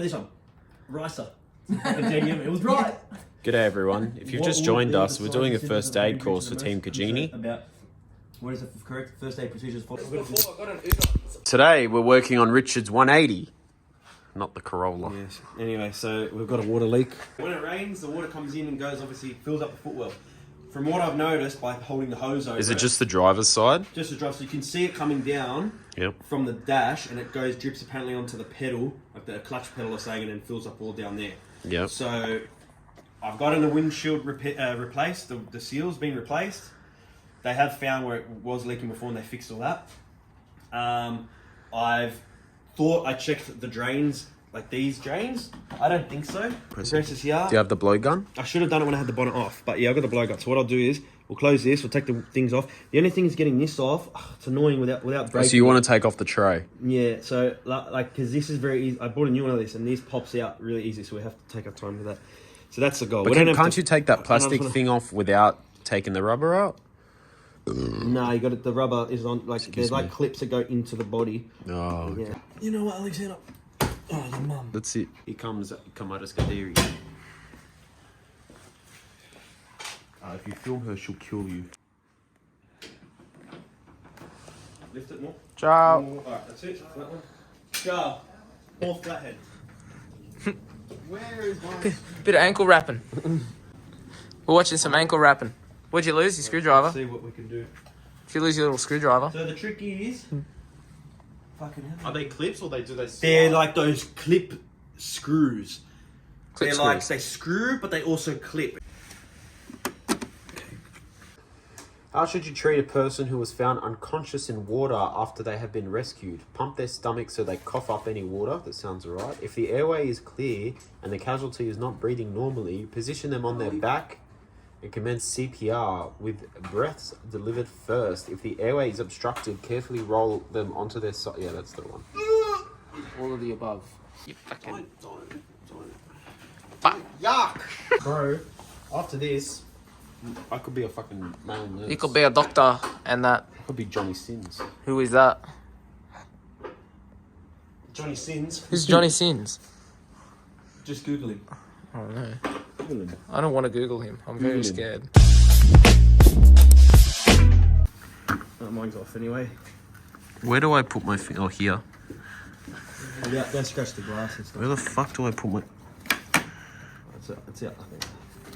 This one. Ricer. It was right. G'day everyone. If you've just joined us, we're doing a first aid course for Team Kujini. About what is the correct first aid procedures for? Today we're working on Richard's 180, not the Corolla. Yes. Anyway, so we've got a water leak. When it rains, the water comes in and goes, obviously fills up the footwell. From what I've noticed by holding the hose over, Is it just the driver's side? Just the drive, so you can see it coming down from the dash, and it drips apparently onto the pedal, like the clutch pedal or something, and then fills up all down there. Yep. So I've gotten the windshield replaced, the seal's been replaced. They have found where it was leaking before and they fixed all that. I've thought I checked the drains, like these drains. I don't think so. Compressors here. Do you have the blow gun? I should have done it when I had the bonnet off, but yeah, I've got the blow gun. So what I'll do is, we'll close this, we'll take the things off. The only thing is getting this off, it's annoying without breaking. So you want to take off the tray? Yeah, so like, because this is very easy. I bought a new one of this and this pops out really easy, so we have to take our time with that. So that's the goal. But can't you take that plastic thing off without taking the rubber out? No, you got it. The rubber is on, like, there's like clips that go into the body. Oh, yeah. You know what, Alexander? Oh, your mum. That's it. Here comes Kamadas Kadiri. If you film her, she'll kill you. Lift it more. Ciao. Alright, that's it. Flat one. Ciao. More flathead. Where is my... Bit of ankle wrapping. We're watching some ankle wrapping. What'd you lose? Your screwdriver? Let's see what we can do. If you lose your little screwdriver. So the trick is... Fucking hell. Are they clips or do they? They're like those clip screws. Clip They're screws. like, they screw, but they also clip. How should you treat a person who was found unconscious in water after they have been rescued? Pump their stomach so they cough up any water. That sounds alright. If the airway is clear and the casualty is not breathing normally, position them on their back and commence CPR with breaths delivered first. If the airway is obstructed, carefully roll them onto their side. Yeah, that's the one. All of the above. You fucking... Fuck. Yuck! Bro, after this, I could be a fucking male nurse. You could be a doctor and that. I could be Johnny Sins. Who is that? Johnny Sins. Who's Johnny Sins? Just Google him. I don't know. Google him. I don't want to Google him. I'm very scared. Oh, mine's off anyway. Where do I put my finger? Oh, here. Yeah, don't scratch the glass and stuff. Where the fuck do I put my... That's it, I think.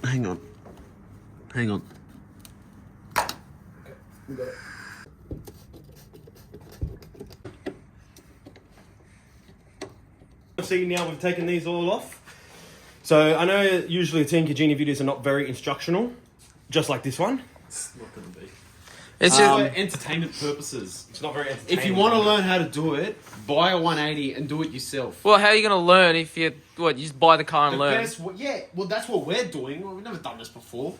Hang on. Hang on. Okay, we got it. See, now we've taken these all off. So I know usually Team Kujini videos are not very instructional, just like this one. It's not going to be. It's For just... entertainment purposes. It's not very entertaining. If you want to learn how to do it, buy a 180 and do it yourself. Well, how are you going to learn if you... What, you just buy the car and learn? Yeah, well, that's what we're doing. We've never done this before.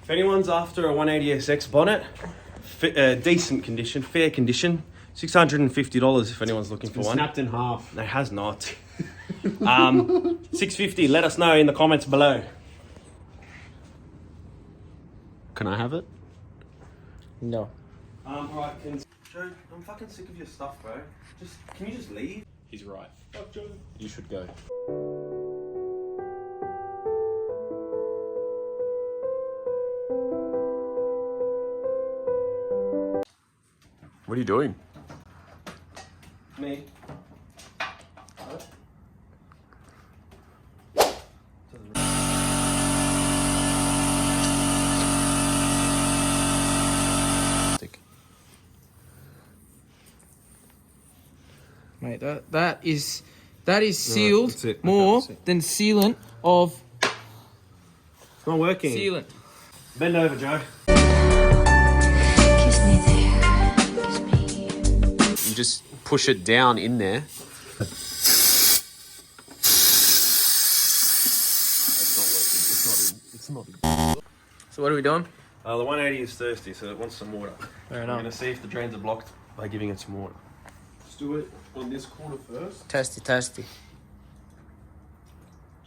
If anyone's after a 180SX bonnet, decent condition, fair condition, $650 if anyone's looking for one. Snapped in half. No, it has not. $650. Let us know in the comments below. Can I have it? No. Alright, Joe, I'm fucking sick of your stuff, bro. Can you just leave? He's right. Fuck Joe. You should go. What are you doing? Me. Mate, that is sealed that's it. more That's it. than sealant of It's not working. sealant. Bend over, Joe. Kiss me there, kiss me. You just push it down in there. It's not in. So what are we doing? The 180 is thirsty, so it wants some water. Fair I'm enough. going to see if the drains are blocked by giving it some water. Let's do it on this corner first. Testy, testy.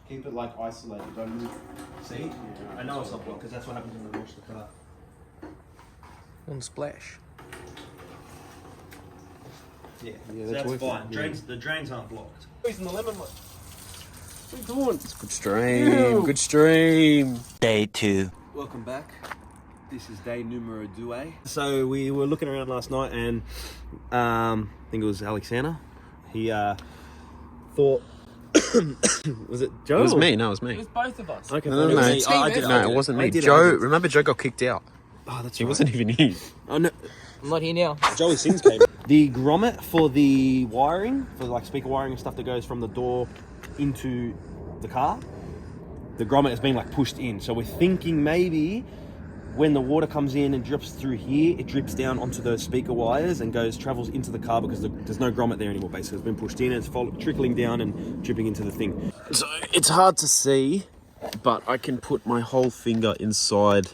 Keep it like isolated. Don't move. See? I know it's not blocked because that's what happens when I wash the car. One splash. Yeah, Yeah, so that's that's working. fine. The drains aren't blocked. Squeezing the lemon. What are you doing? It's good stream. Good stream. Day 2. Welcome back. This is day numero 2. So we were looking around last night, and I think it was Alexander. He thought, was it Joe? It was or- me. No, it was me. It was both of us. Okay, No, fine. no, It was no. me. I did No, it wasn't I me. did it. Joe, remember Joe got kicked out. Oh, that's He right. wasn't even here. Oh no. I'm not here now. Joey Sings came. The grommet for the wiring, for like speaker wiring and stuff that goes from the door into the car, the grommet has been like pushed in. So we're thinking maybe when the water comes in and drips through here, it drips down onto the speaker wires and travels into the car because there's no grommet there anymore. Basically, it's been pushed in and it's trickling down and dripping into the thing. So it's hard to see, but I can put my whole finger inside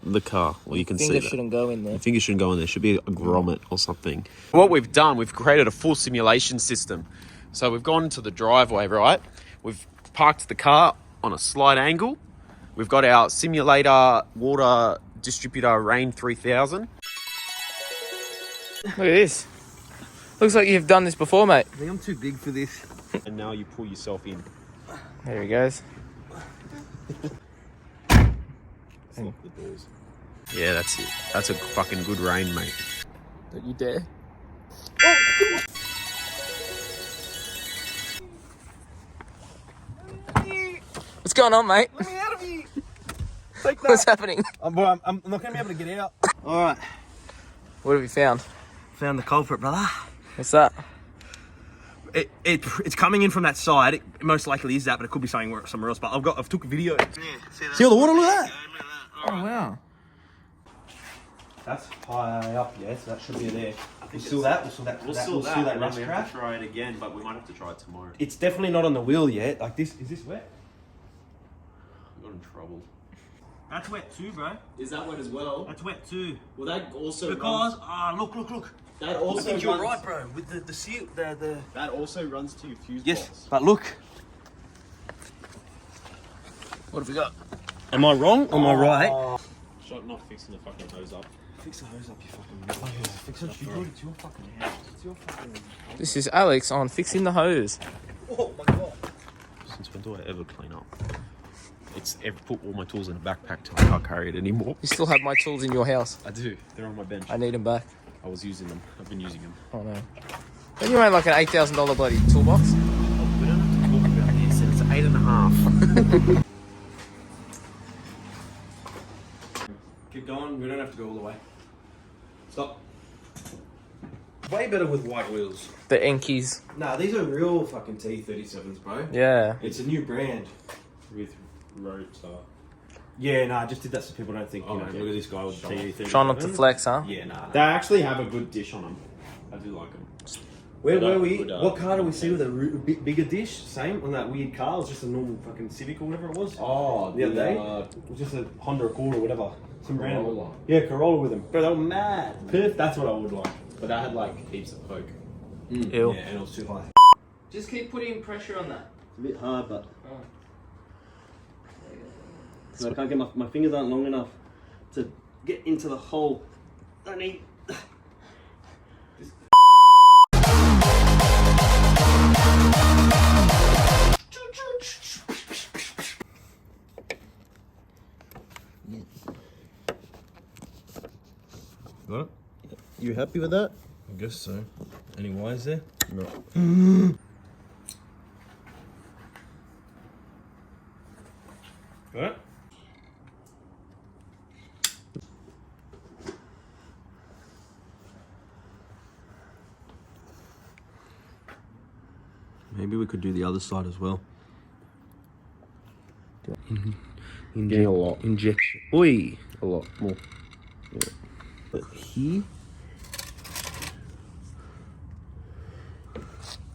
the car. Well, you can see Finger that. shouldn't go in there. Your finger shouldn't go in there. Should be a grommet or something. What we've done, we've created a full simulation system. So we've gone into the driveway, right? We've parked the car on a slight angle. We've got our simulator water distributor Rain 3000. Look at this. Looks like you've done this before, mate. I think I'm too big for this. And now you pull yourself in. There he goes. Lock the doors. Yeah, that's it. That's a fucking good rain, mate. Don't you dare. What's going on, mate? Let me out of here. Take What's happening? I'm not going to be able to get out. All right. What have you found? Found the culprit, brother. What's that? It's coming in from that side. It most likely is that, but it could be somewhere else. But I've took a video. Yeah, see all the water? Look at that. Oh, wow. That's high up, yeah. So that should be there. We'll seal that. We'll seal that and rust then we trap. have to try it again, but we might have to try it tomorrow. It's definitely not on the wheel yet. Like this. Is this wet? I got in trouble. That's wet too, bro. Is that wet as well? That's wet too. Well, that also Because look. that I also think you're runs, right, bro. With the seal, the. That also runs to your fuse Yes, box. but look. What have we got? Am I wrong? Am I right? Shot not fixing the fucking hose up. Fix the hose up, you fucking. Fix it. You it's your fucking house. It's your fucking. This is Alex on fixing the hose. Oh my god. Since when do I ever clean up? It's ever put all my tools in a backpack till I can't carry it anymore. You still have my tools in your house. I do. They're on my bench. I need them back. I was using them. I've been using them. Oh, no. Don't you made like an $8,000 bloody toolbox? We don't have to talk about this. It's 8.5. Keep going. We don't have to go all the way. Stop. Way better with white wheels. The Enkies. Nah, these are real fucking T37s, bro. Yeah. It's a new brand. With road star. Yeah, nah, I just did that so people don't think, Oh, okay. look at this guy with T37s. Try not to flex, huh? Yeah, nah. They actually have a good dish on them. I do like them. Where Good, were we? good, What car did we see with a bigger dish? Same on that weird car. It was just a normal fucking Civic or whatever it was. Oh, The other day? It was just a Honda Accord or whatever. Some random. Corolla. Yeah, Corolla with them. Bro, they were mad. Perth, that's what I would like. But that had like heaps of poke. Ew. Yeah, and it was too high. Just keep putting pressure on that. It's a bit hard, but Oh. I can't get my fingers aren't long enough to get into the hole. I need. Got it? You happy with that? I guess so. Any wires there? No. Got it? Maybe we could do the other side as well. Getting a lot. Injection. Oi! A lot more. Here.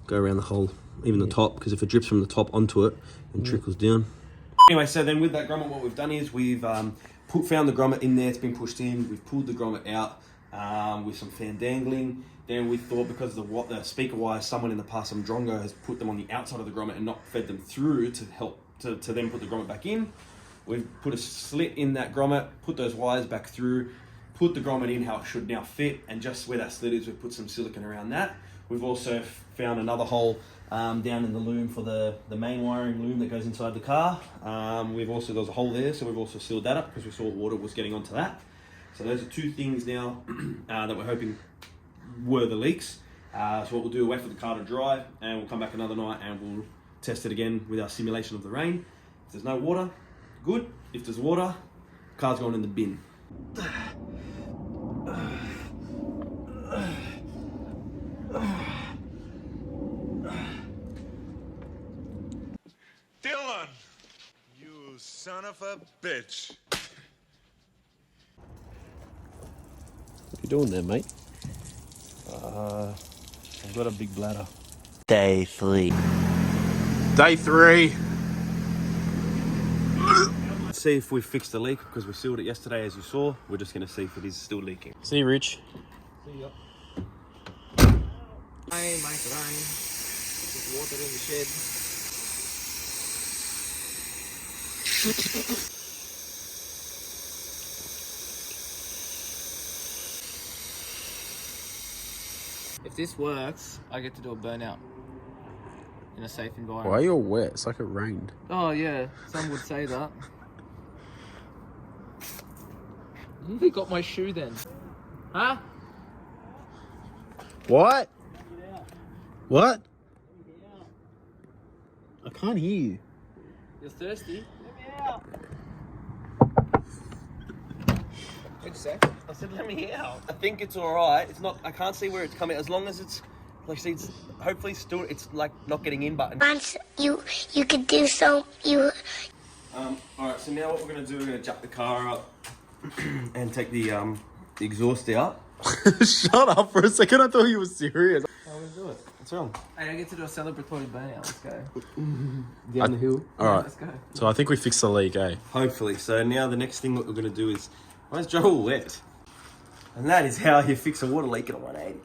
Go around the hole, even the top, because if it drips from the top onto it and trickles down. Anyway, so then with that grommet, what we've done is we've found the grommet in there. It's been pushed in. We've pulled the grommet out with some fan dangling. Then we thought because the speaker wires, someone in the past, some drongo, has put them on the outside of the grommet and not fed them through to help to then put the grommet back in. We've put a slit in that grommet, put those wires back through, put the grommet in how it should now fit, and just where that slit is, we've put some silicone around that. We've also found another hole down in the loom for the main wiring loom that goes inside the car. There's a hole there, so we've also sealed that up because we saw water was getting onto that. So those are two things now that we're hoping were the leaks. So what we'll do, wait for the car to dry, and we'll come back another night and we'll test it again with our simulation of the rain. If there's no water, good. If there's water, car's going in the bin. Dylan! You son of a bitch. What you doing there, mate? I've got a big bladder. Day 3. Let's see if we've fixed the leak, because we sealed it yesterday, as you saw. We're just going to see if it is still leaking. See you, Rich. Rain, make it rain. Just water in the shed. If this works, I get to do a burnout in a safe environment. Why are you all wet? It's like it rained. Oh yeah, some would say that. You nearly got my shoe then. Huh? What? What? I can't hear you. You're thirsty? Wait a sec. I said, let me out. I think it's all right. It's not. I can't see where it's coming. As long as it's, like, it's hopefully still. It's like not getting in, but. Once you could do so, you. All right. So now what we're gonna do? We're gonna jack the car up and take the exhaust out. Shut up for a second. I thought you were serious. How we do it? What's wrong? Hey, I get to do a celebratory burnout. Let's go. Down the hill. All right. Let's go. So I think we fixed the leak, eh? Hopefully. So now the next thing that we're gonna do is, why is Joe all wet? And that is how you fix a water leak at a 180.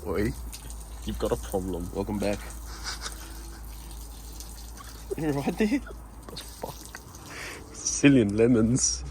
Oi, you've got a problem. Welcome back. You're right there. Cillian lemons.